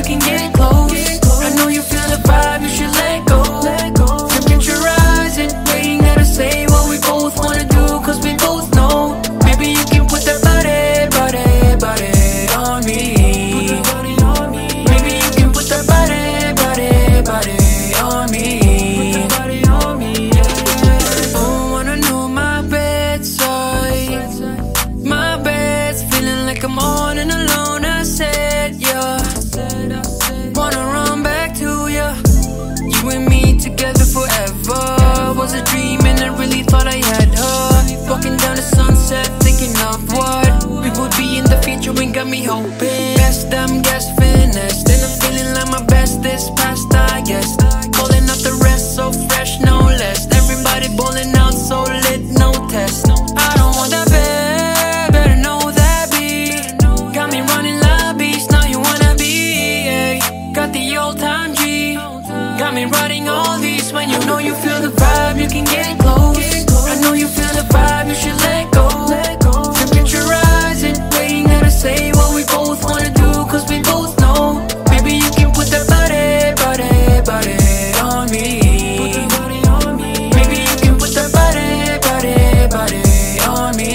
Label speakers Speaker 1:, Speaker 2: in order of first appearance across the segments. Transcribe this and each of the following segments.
Speaker 1: you can get close. I know you feel the vibe, you should let go. Look at your eyes and waiting there to say what we both wanna do, cause we both know. Maybe you can put that body on me. Maybe you can put that body on me. Oh, wanna know my bedside. My bed's feeling like I'm on and alone. I said, yeah, wanna run back to ya. You and me together forever was a dream, and I really thought I had her. Walking down the sunset, thinking of what we would be in the future, and got me hoping. Best damn guess finished, and I'm feeling like my best this past, I guess. Calling out the rest, so fresh, no less. Everybody bowling out, so lit, no test. I don't want that bad, better know that beat. Got me running lobbies, now you wanna be, yeah. Got the old time G, got me writing all these. When you know you feel the vibe, you can get close. I know you feel the vibe, you should let go. Look at your eyes and waiting there to say what we both wanna do, cause we both know. Maybe you can put that body on me. Maybe you can put that body on me.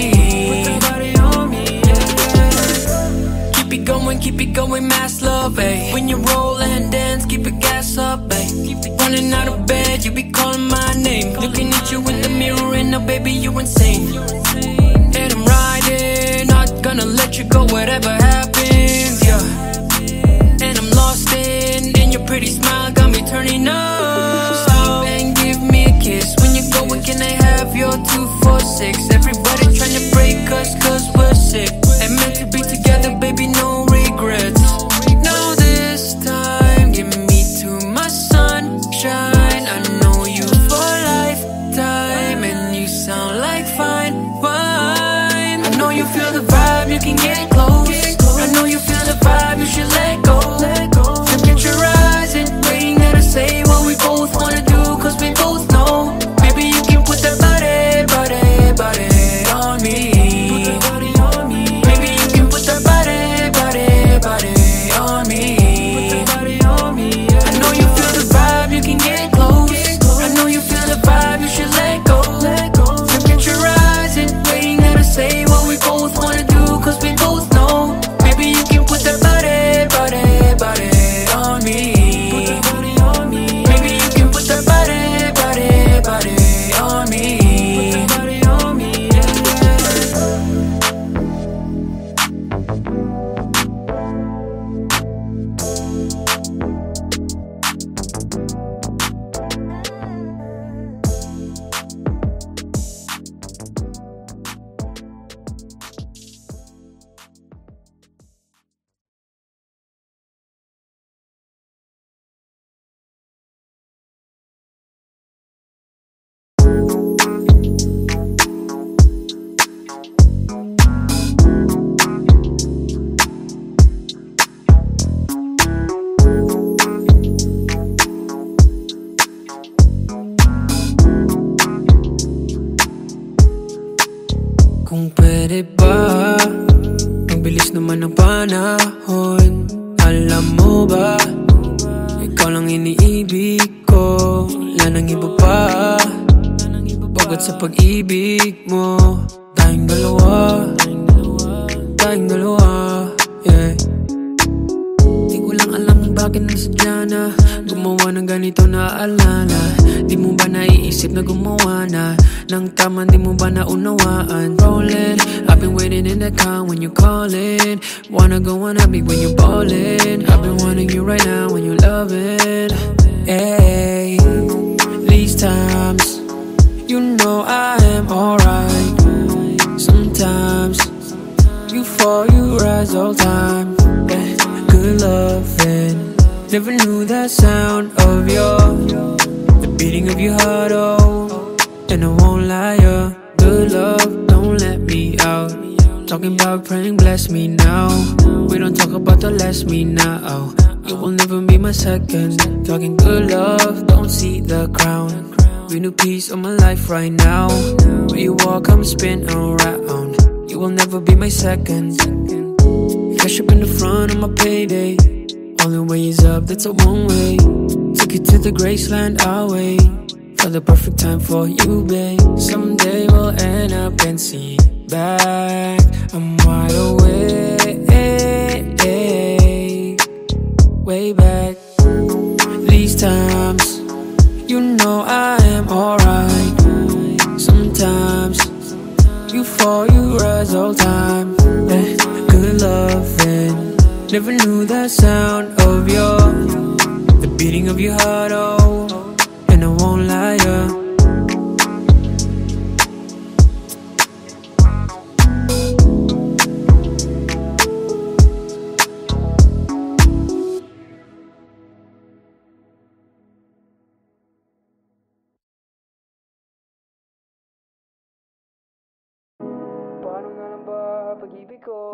Speaker 1: Keep it going, mass love, ayy. When you roll and dance, keep it gas up, ayy. Running out of bed, you be calling my name. Looking at you in the mirror and now baby you're insane. And I'm riding, not gonna let you go whatever happens, yeah. And I'm lost in your pretty smile, got me turning up. Stop and give me a kiss. When you going, can I have your 246? Everybody trying to break us cause we're sick. And meant to be together, baby, no regrets. Now this time, give me too much sunshine. I know you for lifetime, and you sound like fine wine. I know you feel the vibe, you can get close. I know you feel the vibe, you should let go. Look at your eyes and waiting there to say what we both wanna do, cause we both know. Maybe you can put that body on me. Maybe you can put that body on me. I know you feel the vibe, you can get close. I know you feel the vibe, you should let go. Look at your eyes and waiting there to say what we both wanna do, cause we both know. Maybe you can put that body on me. Maybe you can put that body on me. Kung pwede ba, mabilis naman ang panahon. Alam mo ba, ikaw lang iniibig ko. Wala nang iba pa, pagod sa pag-ibig mo. Tayong dalawa, yeah. Di ko lang alam kung bakit nasadya na gumawa ng ganito na alala. Di mo ba naiisip na gumawa na ng tama, di mo ba naunawaan? Rolling, I've been waiting in the car when you calling. Wanna go on a beat when you ballin'. I've been wanting you right now when you loving. Hey, these times, you know I am alright. Sometimes, you fall, you rise all time. Yeah, good loving. Never knew that sound of the beating of your heart, oh. And I won't lie, yeah. Good love, don't let me out. Talking about praying, bless me now. We don't talk about the last me now. You will never be my second. Talking good love, don't see the crown. Real new piece of my life right now. Where you walk, I'm spin around. You will never be my second. Cash up in the front of my payday. All only way is up, that's a one way. Took you to the Graceland, I'll wait for the perfect time for you, babe. Someday we'll end up and see back. I'm wide awake, way back. These times, you know I am alright. Sometimes you fall, you rise all time. Good loving, never knew the sound of the beating of your heart, oh. And I won't lie, yeah. Paano na lang ba pag-ibig ko?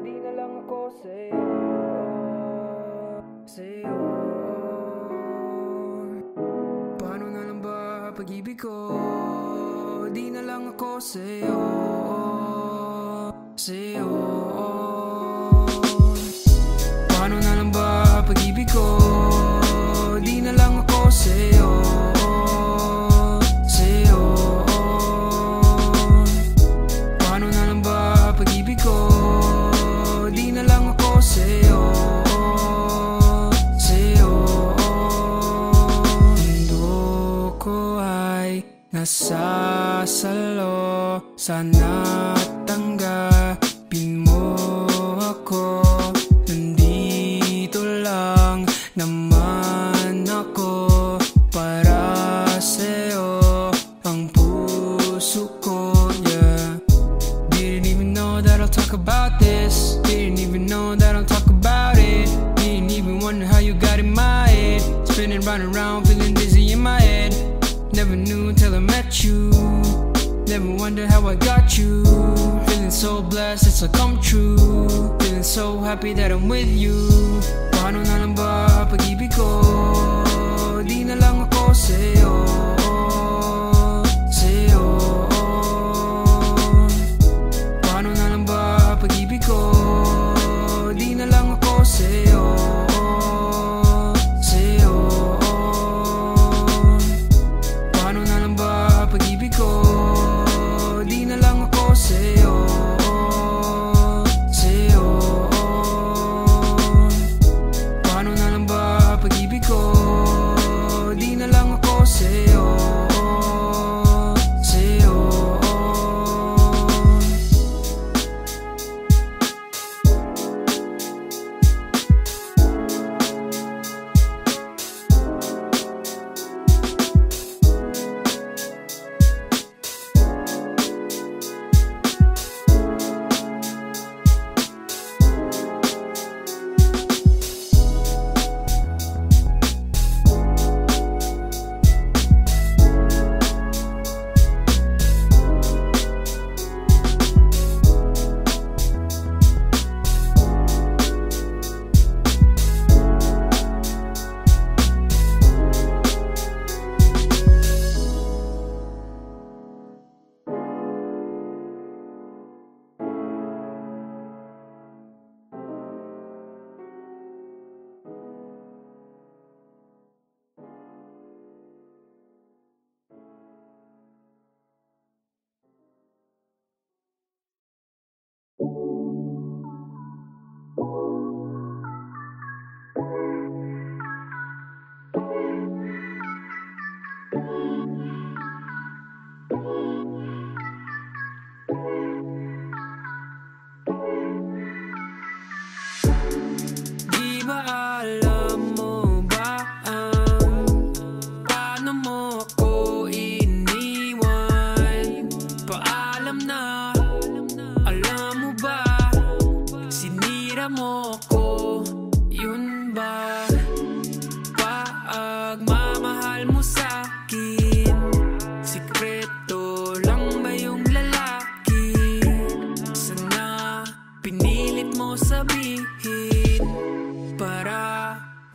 Speaker 1: Di na lang ako sa'yo. Paano na lang ba pag-ibig ko? Di na lang ako sa'yo. Paano na lang ba pag-ibig ko? Di na lang ako sa'yo. Paano na lang ba pag-ibig ko? Di na lang ako sa'yo. Mundo ko ay nasasalo, sana tanggapin mo ako. Nandito lang naman ako para sa'yo, ang puso ko, yeah. Didn't even know that I'll talk about this. Didn't even know that I'll talk about it. Didn't even wonder how you got in my head. Spinning round and round, feeling dizzy in my head. Never knew till I met you. Never wondered how I got you. Feeling so blessed, it's a come true. Feeling so happy that I'm with you. Paano na lang ba pag-ibig ko? Di na lang ako sa'yo. Paano na lang ba pag-ibig ko? Di na lang ako sa'yo. Paano na lang ba pag-ibig ko? Di na lang ako sa'yo. Paano na lang ba pag-ibig ko? Di na lang ako sa'yo.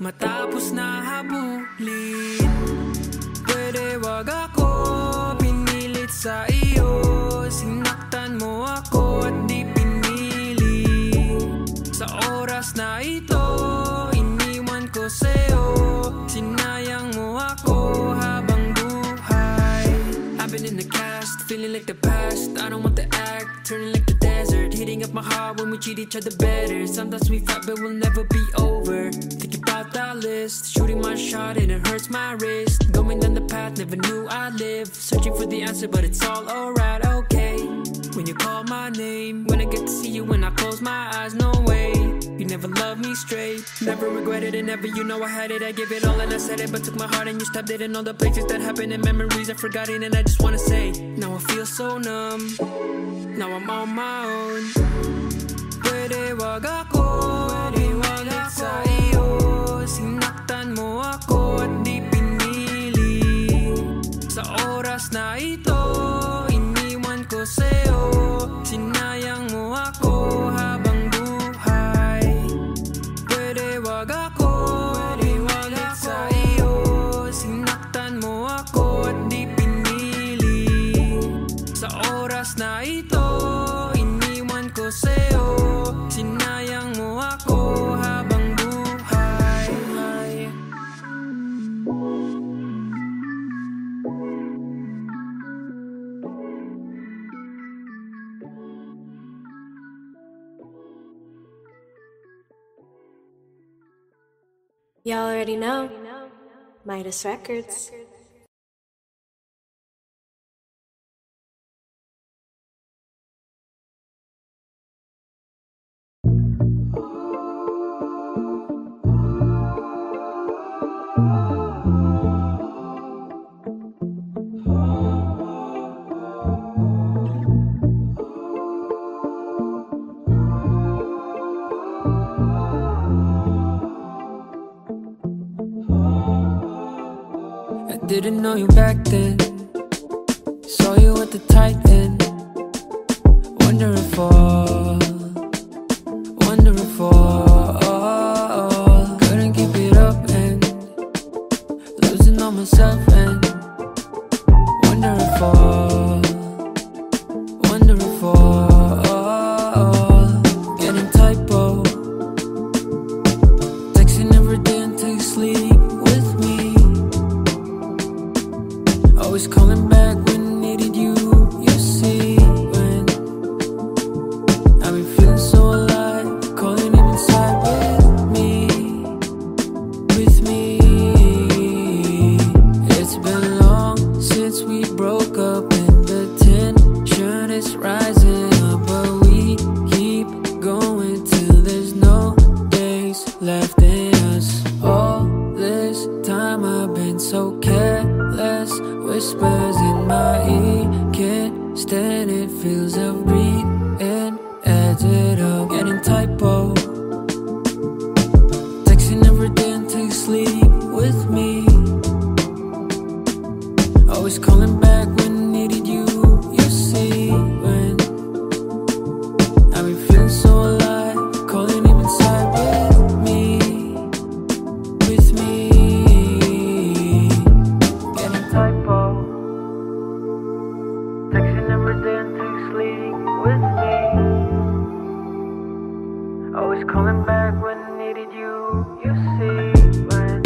Speaker 1: Matapos na habulin, pwede wag ako pinilit sa iyo. Sinaktan mo ako at di pinili. Sa oras na ito ko sa'yo. Sinayang mo ako habang buhay. I've been in the cast, feeling like the past. I don't want the act, turning like the desert. Hitting up my heart when we treat each other better. Sometimes we fight but we'll never be over. Think about that list, shooting my shot and it hurts my wrist. Going down the path, never knew I'd live. Searching for the answer but it's all alright, okay. When you call my name, when I get to see you when I close my eyes, no way. You never loved me straight, never regretted it, never, you know I had it. I gave it all and I said it, but took my heart and you stabbed it. And all the places that happened and memories I've forgotten. And I just wanna say, now I feel so numb, now I'm on my own. Pwede wag ako, pilit sa iyo. Sinaktan mo ako at di pinili. Sa oras na ito, iniwan ko sa'yo. Sinayang mo ako habang buhay. Pwede wag ako, pilit sa iyo. Sinaktan mo ako at di pinili. Sa oras na ito, iniwan ko sa'yo. Sinayang mo ako habang buhay.
Speaker 2: Y'all already know, Midas Records.
Speaker 1: Didn't know you back then. Saw you at the tight end. Wonder if all couldn't keep it up and losing all myself and wonder if all getting typo, texting every day until you sleep with me. Always calling back when I needed you, you see. When I've been feeling so alive, calling him inside with me. It's been long since we broke up and the tension is rising up. But we keep going till there's no days left in us. All this time I've been so careless. Whispers in my ear, can't stand it. Feels of greed and adds it up. Getting typo, texting every day until you sleep with me. Always calling back when I needed you, you see. When I've been feeling so alive, calling him inside with me. Getting typo, texting every day until you sleep with me. Always calling back when I needed you, you see. When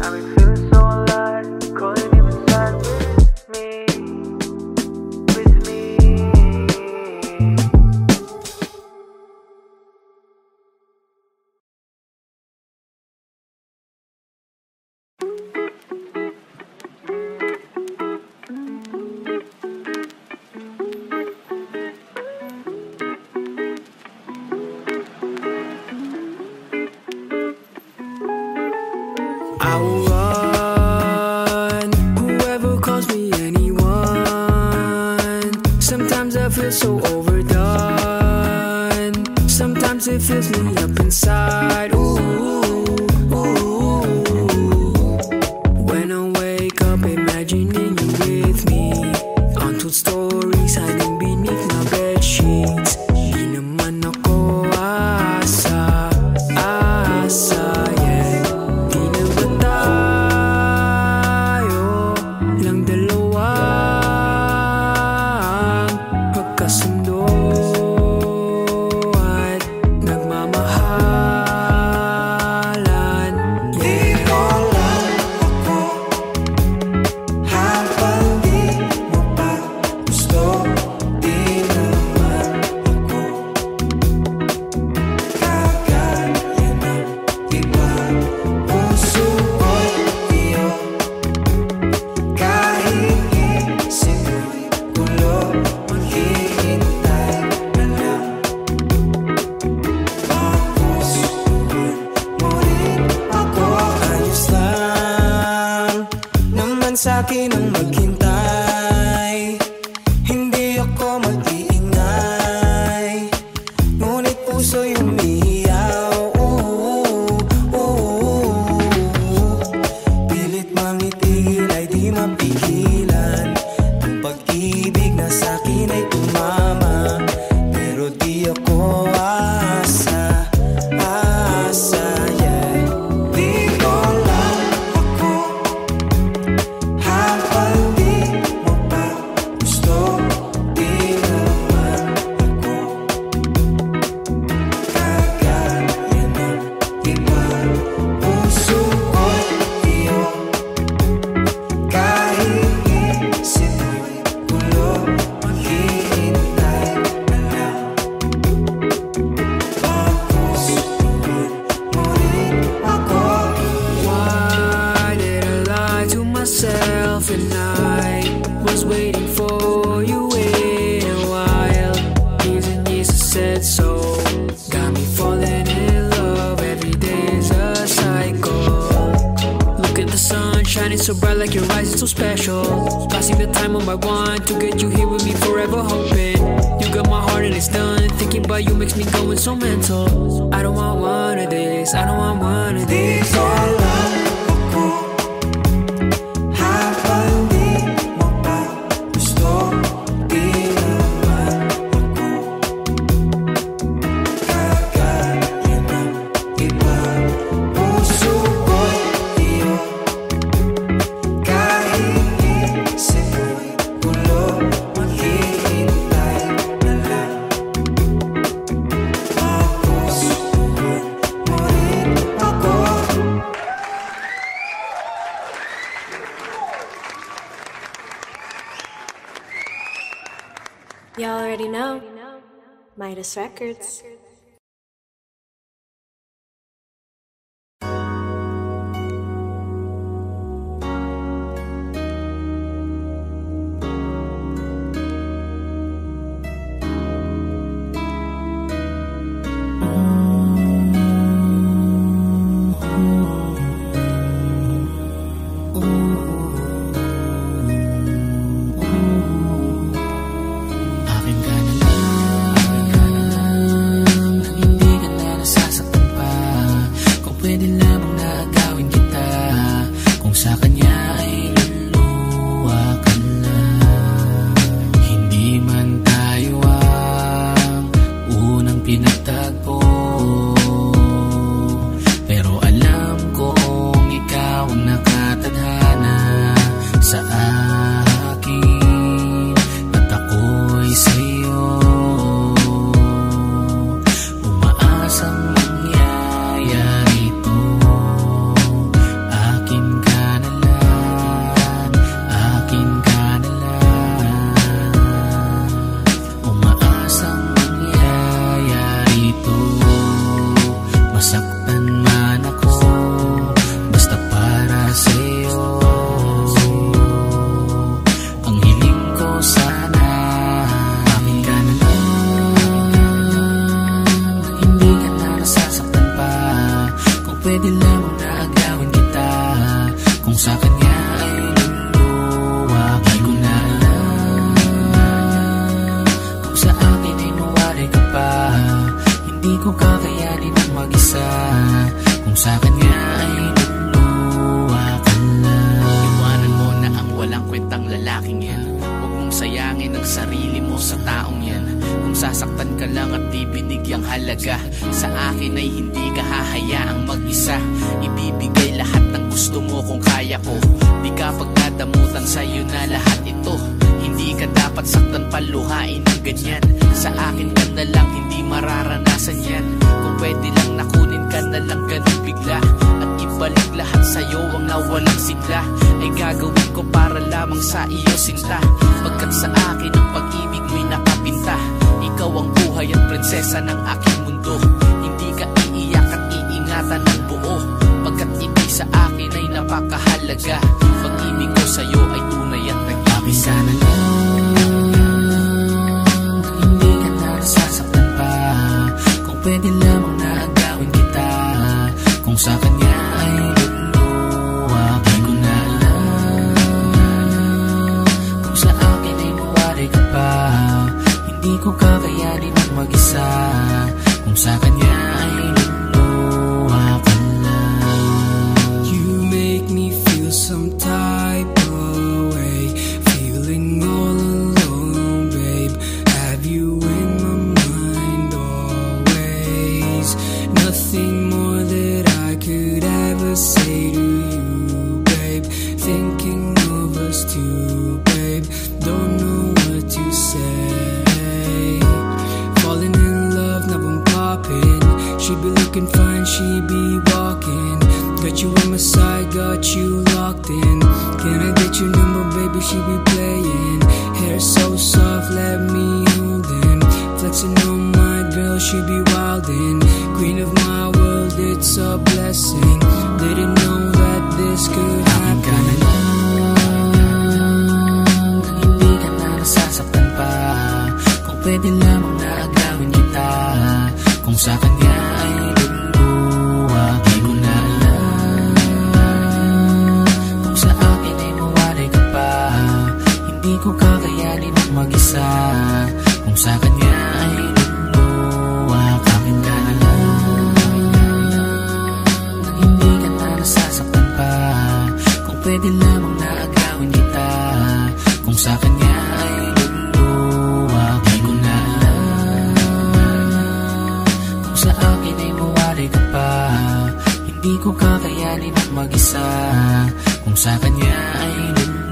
Speaker 1: I've been feeling so alive, calling him inside with me. I will run, whoever calls me anyone. Sometimes I feel so overdone. Sometimes it fills me up inside. Ooh, ooh. When I wake up imagining you with me, untold stories hiding beneath my bed sheets. Di naman ako asa, yeah. Di na ba tayo lang dalawang magkasundo at nagmamahal?
Speaker 3: akin ang maghintay. Hindi ako mag-iingay, ngunit puso'y umiiyaw. Pilit mangitigil ay di mapigilan. Ang pag-ibig na sa'kin ay tumama, pero di ako asa, yeah. Di ko lang ako habang di mo pa gusto. Di naman ako kagaya ng iba. Puso ko'y iyo, kahit isip mo'y gulo, maghihintay na lang. Tapos mo rin ako.
Speaker 1: Why did I lie to myself and I was waiting for you in a while? Years and years I said so, got me falling in love. Every day is a cycle. Look at the sun shining so bright, like your eyes are so special. Passing the time on by one to get you here with me forever, hoping you got my heart and it's done. Thinking about you makes me going so mental. I don't want one of this, I don't want one of
Speaker 3: Di
Speaker 1: this.
Speaker 3: ko lang ako habang di mo pa gusto. Di naman ako kagaya ng iba. Puso ko'y iyo, kahit isip mo'y gulo, maghihintay na lang. Tapos mo rin ako.
Speaker 2: Y'all already know. Midas Records.
Speaker 4: Akin ka na lang, hindi ka na nasasaktan pa. Kung pwede lamang na agawin kita, kung sa kanya ay luluwa ka na. Hindi man tayo ang unang pinagtagpo, pero alam kong ikaw ang nakatadhana sa akin, at ako'y sa'yo. Umaasang mangyayari ito, akin ka na lang, akin ka na lang. Umaasang mangyayari ito, masaktan man ako, basta para sa'yo. Ang hiling ko sana, akin ka na lang, hindi ka na nasasaktan pa. Kung pwede lamang na agawin kita, kung sa kanya ay luluwa ko na lang. Kung sa akin ay nuwari ka pa, hindi ko kakayanin ang mag-isa. Kung sa kanya ay luluwa ka lang. Iwanan mo na ang walang kwentang lalaking yan. Huwag mong sayangin ang sarili mo sa taong yan. Kung sasaktan ka lang at di binigyang halaga, sa akin ay hindi ka hahayaang mag-isa. Ibibigay lahat ng gusto mo kung kaya ko. Di ka pagdadamutan sa'yo na lahat ito. Hindi ka dapat saktan paluhain ng ganyan. Sa akin ka na lang, hindi mararanasan yan. Kung pwede lang nakunin ka na lang ganun bigla, at ibalik lahat sa'yo ang nawalang sigla, ay gagawin ko para lamang sa iyo sinta. Pagkat sa akin ang pag-ibig mo'y nakapinta. Ikaw ang buhay at prinsesa ng aking mundo. Hindi ka iiyak at iingatan ng buo, pagkat ibig sa akin ay napakahalaga. Pag-ibig ko sa'yo ay tunay at nag-ibig. Sana lang, hindi ka na nasasaktan pa. Kung pwede lamang na agawin kita, kung sa kanya ay luluwa ko na lang. kakayanin ang mag-isa, kung sa kanya ay luluwa ka lang.
Speaker 3: You make me feel some type of way, feeling all alone, babe. Have you in my mind always? Nothing more that I could ever say to you, babe. Thinking of us two, babe. Don't know what to say. Falling in love, now I'm popping. She be looking fine, she be walking. Got you on my side, got you locked in. Can I get your number, baby? She be playing. Hair so soft, let me hold in. Flexing on my girl, she be wildin'. Queen of my world, it's a blessing. Didn't know that this could happen.
Speaker 4: Hindi ka na nasasaktan pa, kung pwede lamang na agawin kita, kung sa kanya ay luluwa. Di ko na alam kung sa akin ay mawalay ka pa, hindi ko kakayanin ang mag-isa, kung sa kanya ay luluwa. Akin ka na lang, nang hindi ka na nasasaktan pa, kung pwede lamang na agawin kita, kung sa kanya ay luluwa. Di ko na alam kung sa akin ay mawalay ka pa, hindi ko kakayanin ang mag-isa, kung sa kanya ay luluwa.